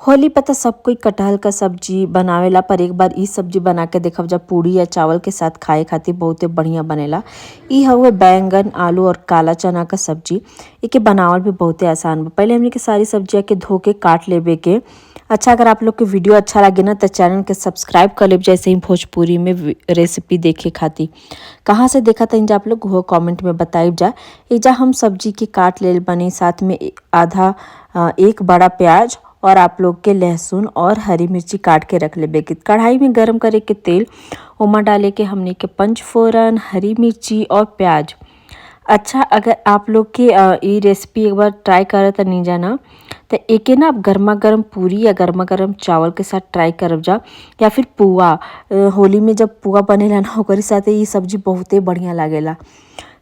होली पता सब कोई कटहल का सब्जी बनावेला, पर एक बार ई सब्जी बना के देखब जब पूड़ी या चावल के साथ खाए खातिर बहुते बढ़िया बनेला। ई हउवे बैंगन, आलू और काला चना का सब्जी। एके बनावल भी बहुते आसान बा। पहले हमनी के सारी सब्जिया के धो के काट लेवे के। अच्छा, अगर आप लोग के वीडियो अच्छा लगे ना तो चैनल के सब्सक्राइब कर लेब, जैसे ही भोजपुरी में रेसिपी देखे खातिर। कहाँ से देखा था आप लोग वो कमेंट में बताइब जा। एजा हम सब्जी के काट लेल बनी, साथ में आधा एक बड़ा प्याज और आप लोग के लहसुन और हरी मिर्ची काट के रख लेबे के। कढ़ाई में गरम करे के तेल ओमा डाले के हमने के पंचफोरन, हरी मिर्ची और प्याज। अच्छा, अगर आप लोग के ये रेसिपी एक बार ट्राई करे तो नहीं जाना तो एके ना आप गर्मा गर्म पूरी या गर्मा गर्म चावल के साथ ट्राई करब जा, या फिर पुआ। होली में जब पुआ बनेला ना ओकरे साथे ये सब्जी बहुते बढ़िया लागेला।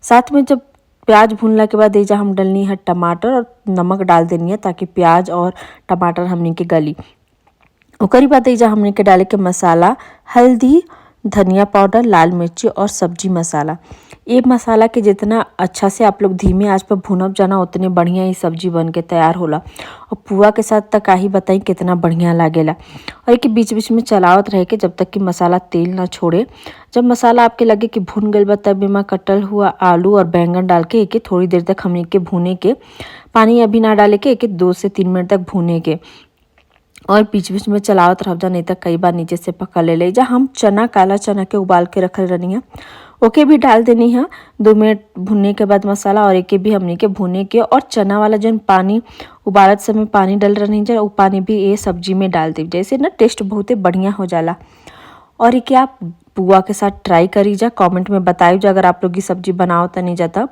साथ में जब प्याज भूनला के बाद एजा हम डलनी है टमाटर और नमक डाल देनी है ताकि प्याज और टमाटर हमनी के गली। ओकरी बाद एजा हमनी के डाले के मसाला, हल्दी, धनिया पाउडर, लाल मिर्ची और सब्जी मसाला। ये मसाला के जितना अच्छा से आप लोग धीमे आंच पर भूनब जाना उतने बढ़िया ये सब्जी बन के तैयार होला। और पुआ के साथ तक ही बताई कितना बढ़िया लागेला। और एक बीच बीच में चलावत रहे के जब तक कि मसाला तेल ना छोड़े। जब मसाला आपके लगे कि भुन गइल बा तब एमा कटल हुआ आलू और बैंगन डाल के एके थोड़ी देर तक हमनी के भूने के। पानी अभी ना डाले के एके 2 से 3 मिनट तक भूने के। और बीच बीच में चलावत रह जा, नहीं तो कई बार नीचे से पकड़ ले जा। हम चना, काला चना के उबाल के रखल रहनी है, ओके भी डाल देनी है 2 मिनट भुनने के बाद मसाला। और एके भी हमने के भुने के और चना वाला जो पानी उबालत समय पानी डल रहनी जा वो पानी भी ये सब्जी में डाल दी, जैसे ना टेस्ट बहुते बढ़िया हो जाला। और ये आप पुआ के साथ ट्राई करी जा, कमेंट में बताइए जा अगर आप लोग की सब्जी बनाओ तो नहीं जाता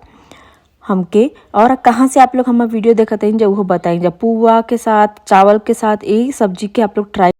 हमके। और कहाँ से आप लोग हमारा वीडियो देखते हैं जो वो बताइए जा। पुआ के साथ, चावल के साथ यही सब्जी के आप लोग ट्राई